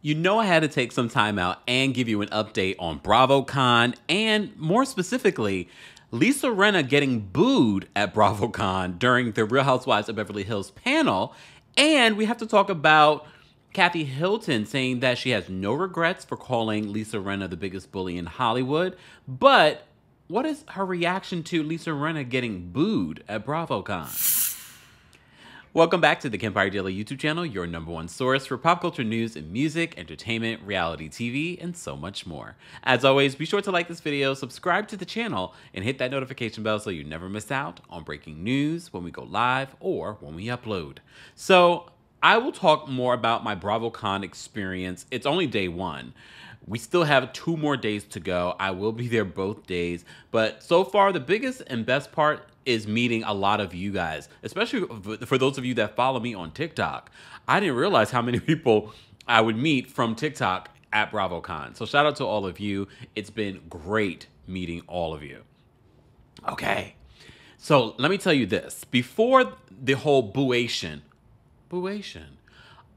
You know I had to take some time out and give you an update on BravoCon, and more specifically, Lisa Rinna getting booed at BravoCon during the Real Housewives of Beverly Hills panel. And we have to talk about Kathy Hilton saying that she has no regrets for calling Lisa Rinna the biggest bully in Hollywood. But what is her reaction to Lisa Rinna getting booed at BravoCon? Welcome back to the Kempire Daily YouTube channel, your #1 source for pop culture news and music, entertainment, reality TV, and so much more. As always, be sure to like this video, subscribe to the channel, and hit that notification bell so you never miss out on breaking news when we go live or when we upload. So, I will talk more about my BravoCon experience. It's only day one. We still have 2 more days to go. I will be there both days. But so far, the biggest and best part is meeting a lot of you guys, especially for those of you that follow me on TikTok. I didn't realize how many people I would meet from TikTok at BravoCon. So shout out to all of you. It's been great meeting all of you. Okay, so let me tell you this. Before the whole booation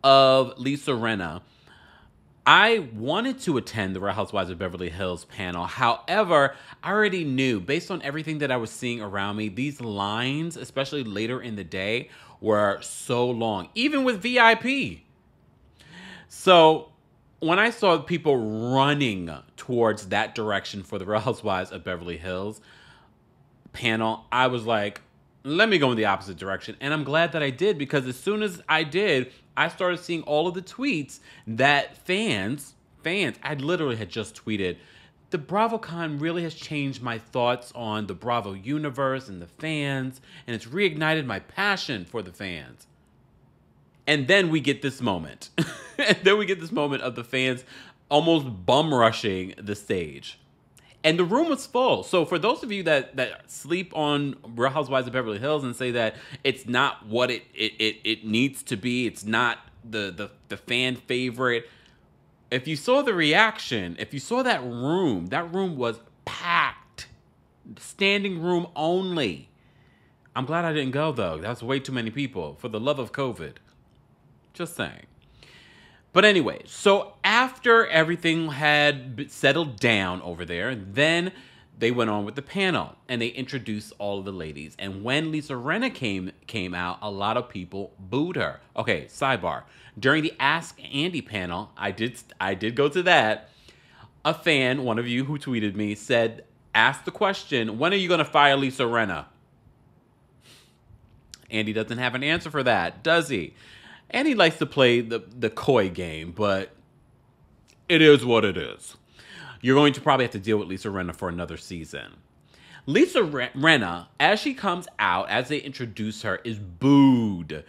of Lisa Rinna, I wanted to attend the Real Housewives of Beverly Hills panel. However, I already knew, based on everything that I was seeing around me, these lines, especially later in the day, were so long, even with VIP. So when I saw people running towards that direction for the Real Housewives of Beverly Hills panel, I was like, let me go in the opposite direction. And I'm glad that I did, because as soon as I did, I started seeing all of the tweets that fans, I literally had just tweeted, the BravoCon really has changed my thoughts on the Bravo universe and the fans, and it's reignited my passion for the fans. And then we get this moment. And then we get this moment of the fans almost bum rushing the stage. And the room was full. So for those of you that sleep on Real Housewives of Beverly Hills and say that it's not what it needs to be, it's not the fan favorite, if you saw the reaction, if you saw that room was packed. Standing room only. I'm glad I didn't go, though. That's way too many people. For the love of COVID. Just saying. But anyway, so after everything had settled down over there, then they went on with the panel and they introduced all of the ladies. And when Lisa Rinna came out, a lot of people booed her. Okay, sidebar. During the Ask Andy panel, I did go to that. A fan, one of you who tweeted me, said, ask the question, when are you going to fire Lisa Rinna? Andy doesn't have an answer for that, does he? And he likes to play the coy game, but it is what it is. You're going to probably have to deal with Lisa Rinna for another season. Lisa Rinna, as she comes out, as they introduce her, is booed.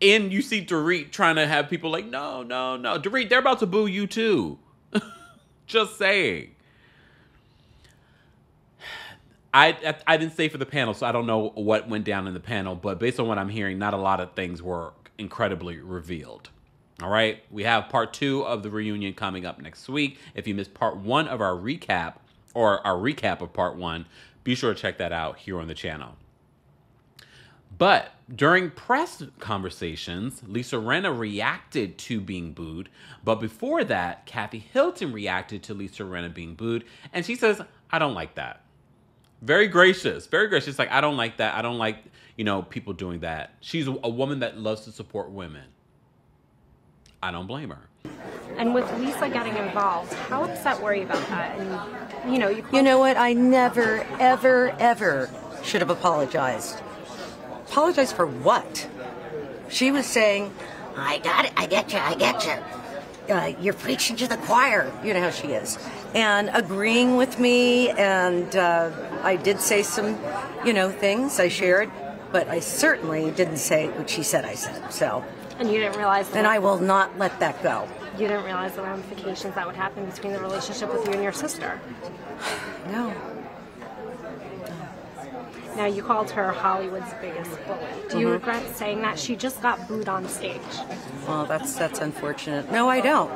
And you see Dorit trying to have people like, no. Dorit, they're about to boo you too. Just saying. I didn't stay for the panel, so I don't know what went down in the panel. But based on what I'm hearing, not a lot of things were incredibly revealed. All right? We have part 2 of the reunion coming up next week. If you missed part 1 of our recap, or our recap of part 1, be sure to check that out here on the channel. But during press conversations, Lisa Rinna reacted to being booed. But before that, Kathy Hilton reacted to Lisa Rinna being booed. And she says, I don't like that. Very gracious. Very gracious. Like, I don't like that. I don't like, people doing that. She's a woman that loves to support women. I don't blame her. And with Lisa getting involved, how upset were you about that? And, you know what? I never, ever, ever should have apologized. Apologize for what? She was saying, I got it, I get you. You're preaching to the choir. You know how she is. And agreeing with me, and I did say some, things I shared, but I certainly didn't say what she said I said, so. And you didn't realize that? And I will not let that go. You didn't realize the ramifications that would happen between the relationship with you and your sister? No. Now, you called her Hollywood's biggest bully. Do you regret saying that? She just got booed on stage. Well, that's unfortunate. No, I don't.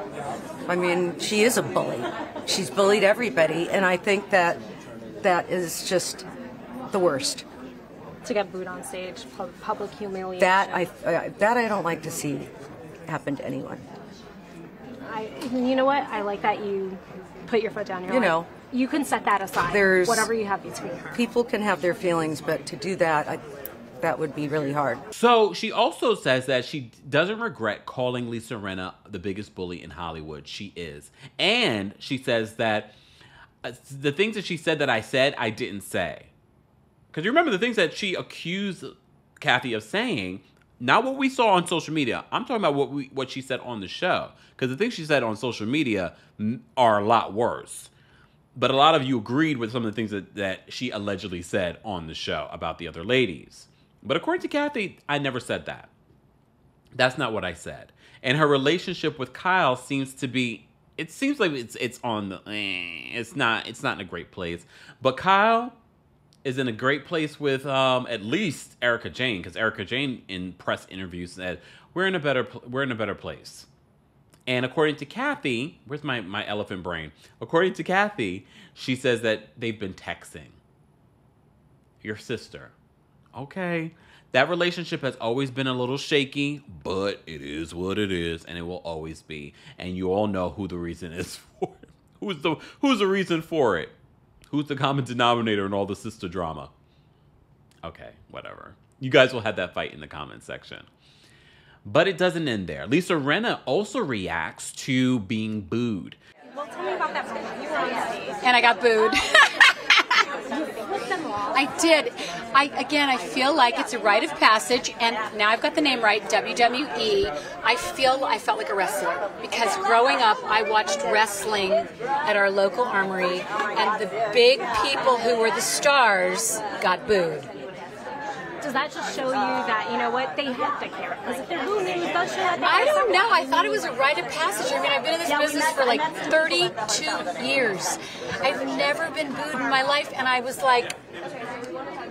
I mean, she is a bully. She's bullied everybody, and I think that is just the worst. To get booed on stage, public humiliation. That I don't like to see happen to anyone. You know what? I like that you put your foot down. You can set that aside. Whatever you have between her. People can have their feelings, but to do that, that would be really hard. So she also says that she doesn't regret calling Lisa Rinna the biggest bully in Hollywood. She is. And she says that the things that she said that I said, I didn't say. Because you remember the things that she accused Kathy of saying, not what we saw on social media. I'm talking about what she said on the show. Because the things she said on social media are a lot worse. But a lot of you agreed with some of the things that she allegedly said on the show about the other ladies. But according to Kathy, I never said that. That's not what I said. And her relationship with Kyle seems to be, it seems like it's on the, it's not in a great place. But Kyle is in a great place with at least Erica Jane, because Erica Jane in press interviews said, we're in a better place. And according to Kathy, where's my elephant brain? According to Kathy, she says that they've been texting. Your sister. Okay. That relationship has always been a little shaky, but it is what it is, and it will always be. And you all know who the reason is for it. Who's the reason for it? Who's the common denominator in all the sister drama? Okay, whatever. You guys will have that fight in the comment section. But it doesn't end there. Lisa Rinna also reacts to being booed. Well, tell me about that moment. You were on stage. And I got booed. You flipped them off. I did. I feel like it's a rite of passage, and now I've got the name right, WWE. I felt like a wrestler, because growing up, I watched wrestling at our local armory, and the big people who were the stars got booed. Does that just show you that, you know what, they have to care? Because if they're booing you, it does show that they I don't know. I thought it was a rite of passage. I mean, I've been in this business for like 32 years. I've never been booed in my life, and I was like,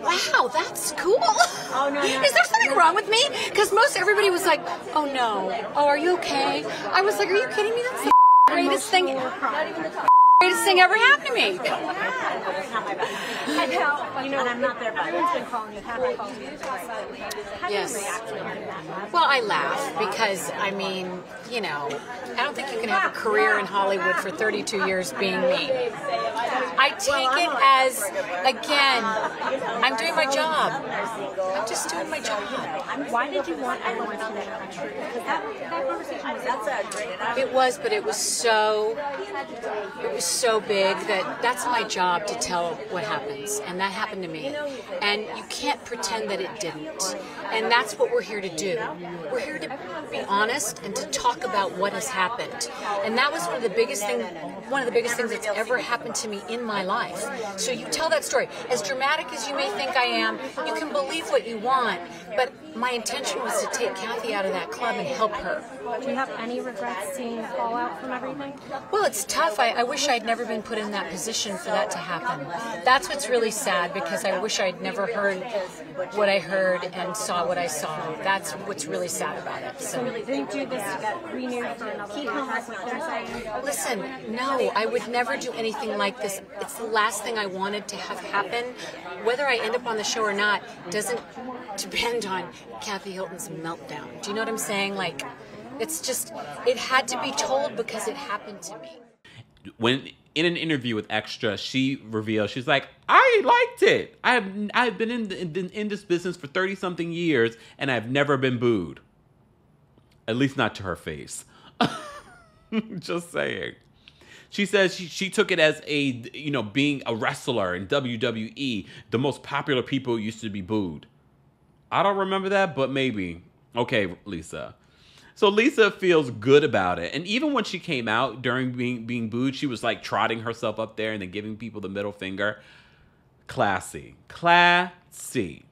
wow, that's cool. Oh, no. Is there something wrong with me? Because everybody was like, oh no, oh, are you okay? I was like, are you kidding me? That's the greatest thing. Greatest thing ever happened to me. And how, and I'm not there, but everyone's been calling you. Kathy calls you. How do you react to that? Well, I laugh because, I mean, I don't think you can have a career in Hollywood for 32 years being me. I take it as, again, I'm doing my job. I'm just doing my job. Why did you want everyone to know the truth? Because that conversation was It was, but it was so big that's my job to tell what happens, and that happened to me, and you can't pretend that it didn't, and that's what we're here to do. We're here to be honest and to talk about what has happened, and that was one of the biggest things that's ever happened to me in my life. So you tell that story. As dramatic as you may think I am, you can believe what you want, but my intention was to take Kathy out of that club and help her. Do you have any regrets seeing fallout from everything? Well, it's tough. I wish I'd never been put in that position for that to happen. That's what's really sad, because I wish I'd never heard what I heard and saw what I saw. That's what's really sad about it. So really didn't do this to get renewed for another contract? Listen, no, I would never do anything like this. It's the last thing I wanted to have happen. Whether I end up on the show or not doesn't depend on Kathy Hilton's meltdown. Do you know what I'm saying? Like, it's just, it had to be told because it happened to me. When in an interview with Extra, she revealed, she's like, I liked it. I've been in this business for 30-something years, and I've never been booed. At least not to her face. Just saying. She says she took it as being a wrestler in WWE, the most popular people used to be booed. I don't remember that, but maybe. Okay, Lisa. So Lisa feels good about it. And even when she came out during being booed, she was like trotting herself up there and then giving people the middle finger. Classy. Classy.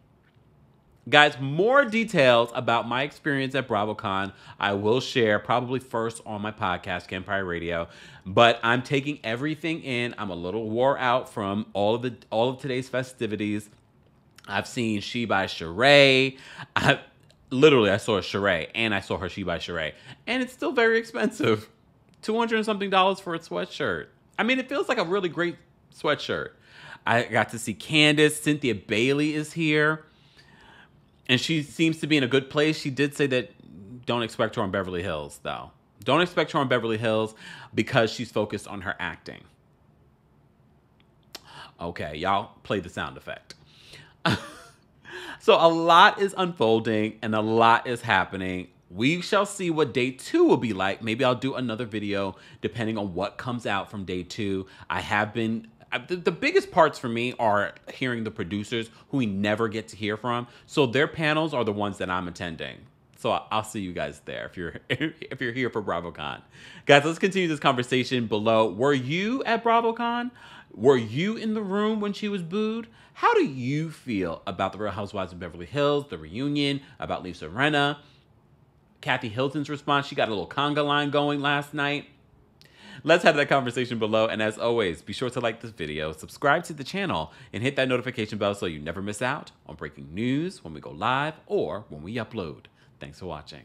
Guys, more details about my experience at BravoCon I will share probably first on my podcast, Kempire Radio. But I'm taking everything in. I'm a little wore out from all of today's festivities. I've seen She by Sheree. I saw a Sheree and I saw her She by Sheree. And it's still very expensive. $200 and something for a sweatshirt. I mean, it feels like a really great sweatshirt. I got to see Candace. Cynthia Bailey is here. And she seems to be in a good place. She did say that don't expect her on Beverly Hills, though. Don't expect her on Beverly Hills because she's focused on her acting. Okay, y'all play the sound effect. So a lot is unfolding and a lot is happening. We shall see what day 2 will be like. Maybe I'll do another video depending on what comes out from day 2. The biggest parts for me are hearing the producers who we never get to hear from. So their panels are the ones that I'm attending. So I'll see you guys there if you're here for BravoCon. Guys, let's continue this conversation below. Were you at BravoCon? Were you in the room when she was booed? How do you feel about the Real Housewives of Beverly Hills, the reunion, about Lisa Rinna? Kathy Hilton's response, she got a little conga line going last night. Let's have that conversation below. And as always, be sure to like this video, subscribe to the channel, and hit that notification bell so you never miss out on breaking news when we go live or when we upload. Thanks for watching.